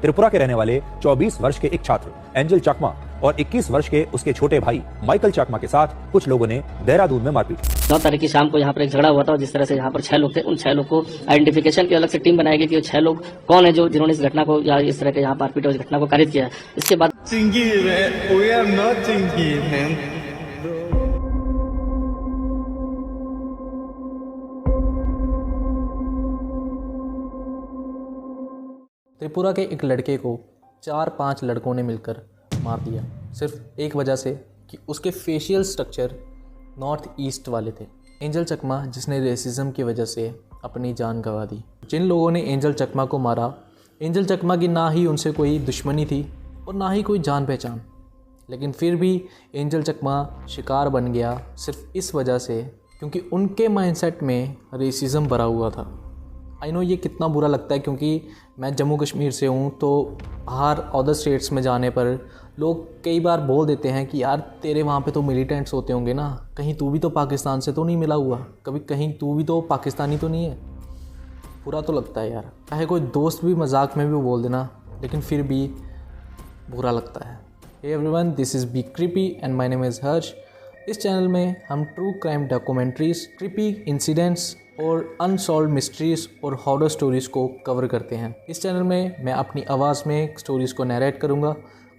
त्रिपुरा के रहने वाले 24 वर्ष के एक छात्र एंजल चकमा और 21 वर्ष के उसके छोटे भाई माइकल चकमा के साथ कुछ लोगों ने देहरादून में मारपीट। 9 तारीख की शाम को यहाँ पर एक झगड़ा हुआ था, जिस तरह से यहाँ पर 6 लोग थे, उन 6 लोग को आइडेंटिफिकेशन की अलग से टीम बनाई गई कि 6 लोग कौन है जो जिन्होंने इस घटना को या इस तरह के यहाँ मारपीट और इस घटना को कारित किया है। इसके बाद त्रिपुरा के एक लड़के को 4-5 लड़कों ने मिलकर मार दिया, सिर्फ एक वजह से कि उसके फेशियल स्ट्रक्चर नॉर्थ ईस्ट वाले थे। एंजल चकमा जिसने रेसिज्म की वजह से अपनी जान गंवा दी। जिन लोगों ने एंजल चकमा को मारा, एंजल चकमा की ना ही उनसे कोई दुश्मनी थी और ना ही कोई जान पहचान, लेकिन फिर भी एंजल चकमा शिकार बन गया सिर्फ इस वजह से क्योंकि उनके माइंडसेट में रेसिज्म भरा हुआ था। आई नो ये कितना बुरा लगता है क्योंकि मैं जम्मू कश्मीर से हूँ, तो बाहर अदर स्टेट्स में जाने पर लोग कई बार बोल देते हैं कि यार तेरे वहाँ पे तो मिलिटेंट्स होते होंगे ना, कहीं तू भी तो पाकिस्तान से तो नहीं मिला हुआ, कभी कहीं तू भी तो पाकिस्तानी तो नहीं है। बुरा तो लगता है यार, चाहे कोई दोस्त भी मजाक में भी बोल देना, लेकिन फिर भी बुरा लगता है। Hey everyone, this is be creepy and my name is Harsh. इस चैनल में हम true crime documentaries, creepy incidents और अनसॉल्व मिस्ट्रीज़ और हॉरर स्टोरीज़ को कवर करते हैं। इस चैनल में मैं अपनी आवाज़ में स्टोरीज़ को नरेट करूँगा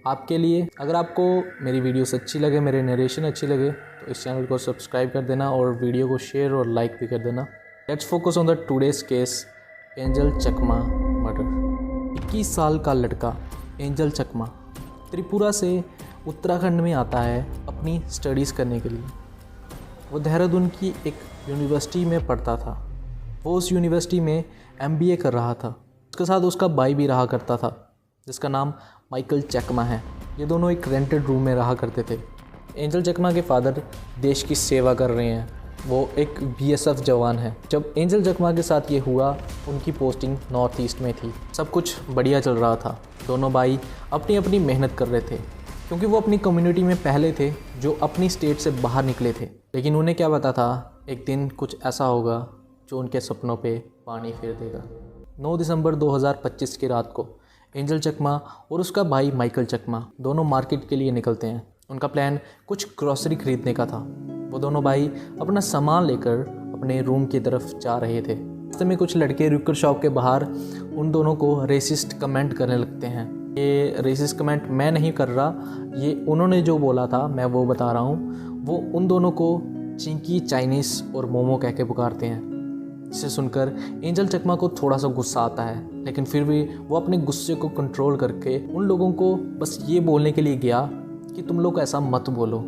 आपके लिए। अगर आपको मेरी वीडियोस अच्छी लगे, मेरे नरेशन अच्छी लगे, तो इस चैनल को सब्सक्राइब कर देना और वीडियो को शेयर और लाइक भी कर देना। Let's focus on the today's case, angel Chakma murder. 21 साल का लड़का एंजल चकमा त्रिपुरा से उत्तराखंड में आता है अपनी स्टडीज़ करने के लिए। वो देहरादून की एक यूनिवर्सिटी में पढ़ता था। वो उस यूनिवर्सिटी में MBA कर रहा था। उसके साथ उसका भाई भी रहा करता था जिसका नाम माइकल चकमा है। ये दोनों एक रेंटेड रूम में रहा करते थे। एंजल चकमा के फादर देश की सेवा कर रहे हैं, वो एक BSF जवान है। जब एंजल चकमा के साथ ये हुआ, उनकी पोस्टिंग नॉर्थ ईस्ट में थी। सब कुछ बढ़िया चल रहा था। दोनों भाई अपनी अपनी मेहनत कर रहे थे क्योंकि वो अपनी कम्युनिटी में पहले थे जो अपनी स्टेट से बाहर निकले थे। लेकिन उन्हें क्या पता था एक दिन कुछ ऐसा होगा जो उनके सपनों पे पानी फेर देगा। 9 दिसंबर 2025 की रात को एंजल चकमा और उसका भाई माइकल चकमा दोनों मार्केट के लिए निकलते हैं। उनका प्लान कुछ ग्रॉसरी खरीदने का था। वो दोनों भाई अपना सामान लेकर अपने रूम की तरफ जा रहे थे। रास्ते में कुछ लड़के रुकर शॉप के बाहर उन दोनों को रेसिस्ट कमेंट करने लगते हैं। ये रेसिस्ट कमेंट मैं नहीं कर रहा, ये उन्होंने जो बोला था मैं वो बता रहा हूँ। वो उन दोनों को चिंकी, चाइनीज़ और मोमो कह के पुकारते हैं। जिसे सुनकर एंजल चकमा को थोड़ा सा गुस्सा आता है, लेकिन फिर भी वो अपने गुस्से को कंट्रोल करके उन लोगों को बस ये बोलने के लिए गया कि तुम लोग ऐसा मत बोलो,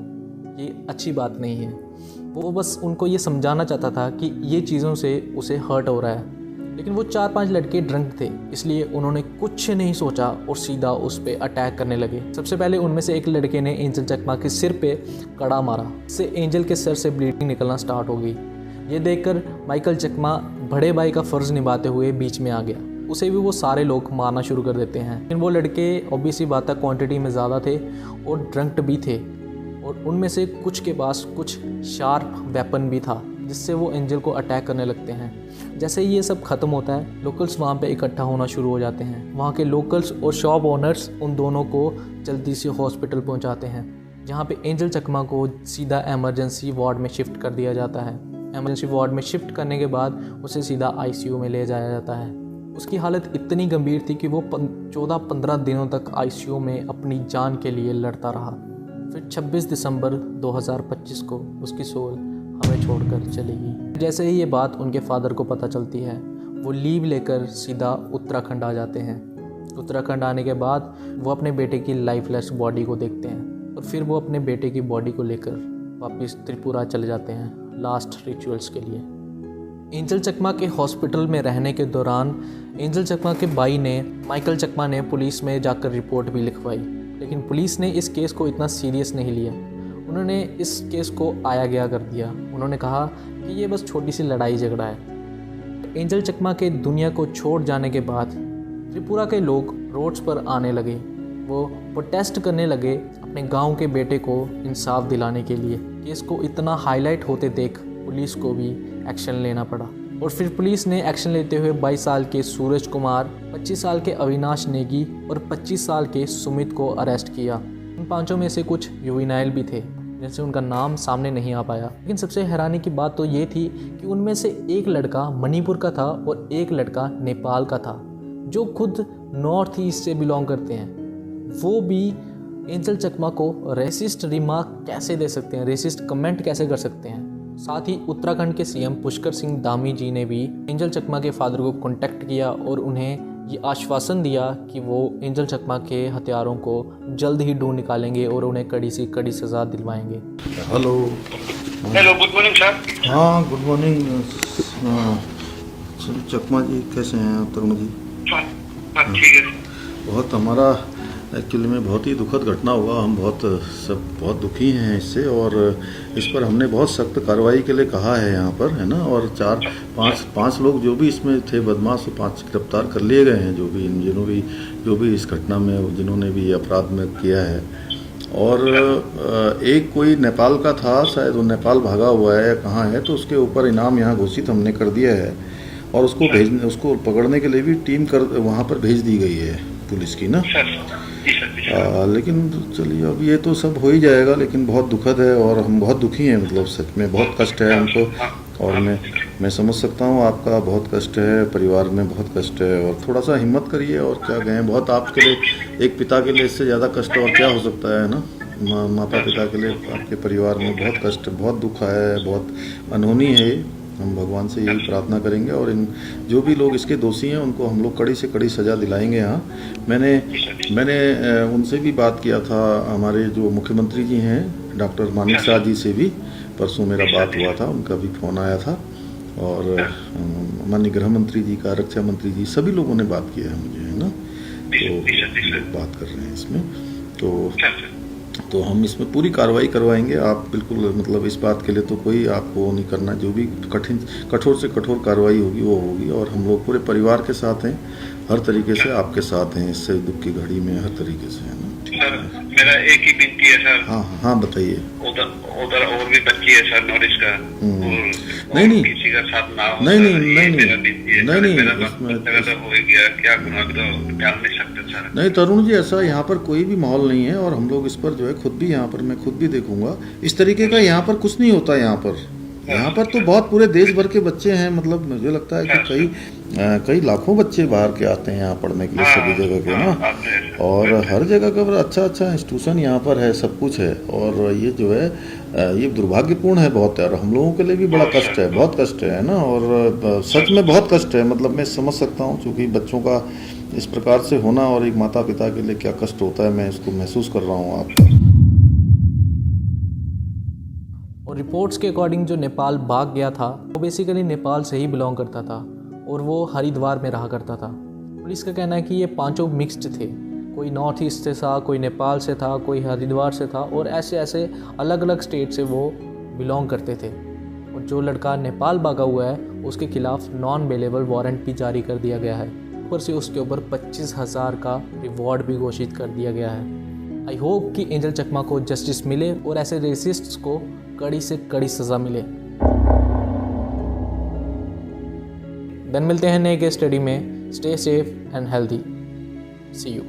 ये अच्छी बात नहीं है। वो बस उनको ये समझाना चाहता था कि ये चीज़ों से उसे हर्ट हो रहा है। लेकिन वो 4-5 लड़के ड्रंक थे, इसलिए उन्होंने कुछ नहीं सोचा और सीधा उस पर अटैक करने लगे। सबसे पहले उनमें से एक लड़के ने एंजल चकमा के सिर पे कड़ा मारा। इससे एंजल के सर से ब्लीडिंग निकलना स्टार्ट हो गई। ये देखकर माइकल चकमा बड़े भाई का फ़र्ज़ निभाते हुए बीच में आ गया। उसे भी वो सारे लोग मारना शुरू कर देते हैं। लेकिन वो लड़के ऑब्वियस ही बात है क्वांटिटी में ज़्यादा थे और ड्रंक्ड भी थे, और उनमें से कुछ के पास कुछ शार्प वेपन भी था जिससे वो एंजल को अटैक करने लगते हैं। जैसे ही ये सब ख़त्म होता है, लोकल्स वहाँ पे इकट्ठा होना शुरू हो जाते हैं। वहाँ के लोकल्स और शॉप ओनर्स उन दोनों को जल्दी से हॉस्पिटल पहुँचाते हैं, जहाँ पे एंजल चकमा को सीधा एमरजेंसी वार्ड में शिफ्ट कर दिया जाता है। एमरजेंसी वार्ड में शिफ्ट करने के बाद उसे सीधा ICU में ले जाया जाता है। उसकी हालत इतनी गंभीर थी कि वो 14-15 दिनों तक ICU में अपनी जान के लिए लड़ता रहा। फिर 26 दिसंबर 2025 को उसकी सोल हमें छोड़कर चली गई। जैसे ही ये बात उनके फादर को पता चलती है, वो लीव लेकर सीधा उत्तराखंड आ जाते हैं। उत्तराखंड आने के बाद वो अपने बेटे की लाइफलेस बॉडी को देखते हैं और फिर वो अपने बेटे की बॉडी को लेकर वापस त्रिपुरा चले जाते हैं लास्ट रिचुअल्स के लिए। एंजल चकमा के हॉस्पिटल में रहने के दौरान एंजल चकमा के भाई ने, माइकल चकमा ने पुलिस में जाकर रिपोर्ट भी लिखवाई, लेकिन पुलिस ने इस केस को इतना सीरियस नहीं लिया। उन्होंने इस केस को आया गया कर दिया। उन्होंने कहा कि ये बस छोटी सी लड़ाई झगड़ा है। एंजल चकमा के दुनिया को छोड़ जाने के बाद त्रिपुरा के लोग रोड्स पर आने लगे। वो प्रोटेस्ट करने लगे अपने गांव के बेटे को इंसाफ दिलाने के लिए। केस को इतना हाईलाइट होते देख पुलिस को भी एक्शन लेना पड़ा। और फिर पुलिस ने एक्शन लेते हुए 22 साल के सूरज कुमार, 25 साल के अविनाश नेगी और 25 साल के सुमित को अरेस्ट किया। इन पांचों में से कुछ जुवेनाइल भी थे जिनसे उनका नाम सामने नहीं आ पाया। लेकिन सबसे हैरानी की बात तो ये थी कि उनमें से एक लड़का मणिपुर का था और एक लड़का नेपाल का था, जो खुद नॉर्थ ईस्ट से बिलोंग करते हैं। वो भी एंजल चकमा को रेसिस्ट रिमार्क कैसे दे सकते हैं, रेसिस्ट कमेंट कैसे कर सकते हैं। साथ ही उत्तराखंड के सीएम पुष्कर सिंह धामी जी ने भी एंजल चकमा के फादर को कांटेक्ट किया और उन्हें ये आश्वासन दिया कि वो एंजल चकमा के हत्यारों को जल्द ही ढूंढ निकालेंगे और उन्हें कड़ी से कड़ी सज़ा दिलवाएंगे। Hello good morning sir. हाँ गुड मॉर्निंग। चकमा जी कैसे हैं तरुण जी? ठीक है। बहुत हमारा एक्चुअली में बहुत ही दुखद घटना हुआ, हम बहुत दुखी हैं इससे, और इस पर हमने बहुत सख्त कार्रवाई के लिए कहा है यहाँ पर, है ना। और पांच लोग जो भी इसमें थे बदमाश, 5 गिरफ्तार कर लिए गए हैं, जो भी इस घटना में जिन्होंने भी अपराध में किया है। और एक कोई नेपाल का था, शायद वो नेपाल भागा हुआ है, कहाँ है, तो उसके ऊपर इनाम यहाँ घोषित हमने कर दिया है और उसको पकड़ने के लिए भी टीम वहाँ पर भेज दी गई है पुलिस की ना। लेकिन चलिए अब ये तो सब हो ही जाएगा, लेकिन बहुत दुखद है और हम बहुत दुखी हैं, मतलब सच में बहुत कष्ट है हमको। और मैं समझ सकता हूँ आपका बहुत कष्ट है, परिवार में बहुत कष्ट है, और थोड़ा सा हिम्मत करिए। और क्या कहें, बहुत आपके लिए, एक पिता के लिए इससे ज़्यादा कष्ट और क्या हो सकता है ना। माता पिता के लिए आपके परिवार में बहुत कष्ट, बहुत दुख है, बहुत अनहोनी है। हम भगवान से यही प्रार्थना करेंगे और इन जो भी लोग इसके दोषी हैं उनको हम लोग कड़ी से कड़ी सज़ा दिलाएंगे। यहाँ मैंने उनसे भी बात किया था, हमारे जो मुख्यमंत्री जी हैं डॉक्टर मानिक शाह जी से भी परसों मेरा बात हुआ था, उनका भी फ़ोन आया था। और माननीय गृह मंत्री जी का, रक्षा मंत्री जी, सभी लोगों ने बात किया है मुझे, है ना। तो बात कर रहे हैं इसमें, तो हम इसमें पूरी कार्रवाई करवाएंगे। आप बिल्कुल, मतलब इस बात के लिए तो कोई आपको नहीं करना, जो भी कठोर से कठोर कार्रवाई होगी वो होगी। और हम लोग पूरे परिवार के साथ हैं, हर तरीके से आपके साथ हैं, इससे दुख की घड़ी में हर तरीके से, है ना। सर मेरा एक ही विनती है सर। हाँ बताइए। उधर और भी बच्ची है सर नॉलेज का, नहीं किसी का साथ ना हो। नहीं नहीं तरुण जी, ऐसा यहाँ पर कोई भी माहौल नहीं है। और हम लोग इस पर जो है खुद भी, यहाँ पर मैं खुद भी देखूंगा, इस तरीके का यहाँ पर कुछ नहीं होता। यहाँ पर तो बहुत पूरे देश भर के बच्चे हैं, मतलब मुझे लगता है कि कई लाखों बच्चे बाहर के आते हैं यहाँ पढ़ने के लिए, सभी जगह के ना। और हर जगह का अच्छा इंस्टीट्यूशन यहाँ पर है, सब कुछ है। और ये जो है ये दुर्भाग्यपूर्ण है बहुत है, और हम लोगों के लिए भी बड़ा कष्ट है, बहुत कष्ट है ना। और सच में बहुत कष्ट है, मतलब मैं समझ सकता हूँ, क्योंकि बच्चों का इस प्रकार से होना और एक माता पिता के लिए क्या कष्ट होता है, मैं इसको महसूस कर रहा हूँ आपका। और रिपोर्ट्स के अकॉर्डिंग जो नेपाल भाग गया था वो बेसिकली नेपाल से ही बिलोंग करता था और वो हरिद्वार में रहा करता था। पुलिस का कहना है कि ये पांचों मिक्स्ड थे, कोई नॉर्थ ईस्ट से था, कोई नेपाल से था, कोई हरिद्वार से था, और ऐसे अलग अलग स्टेट से वो बिलोंग करते थे। और जो लड़का नेपाल भागा हुआ है उसके खिलाफ नॉन बेलेबल वारंट भी जारी कर दिया गया है। ऊपर से उसके ऊपर 25,000 का रिवॉर्ड भी घोषित कर दिया गया है। आई होप कि एंजल चकमा को जस्टिस मिले और ऐसे रेसिस्ट्स को कड़ी से कड़ी सज़ा मिले। देन मिलते हैं नए केस स्टडी में। Stay safe and healthy. See you.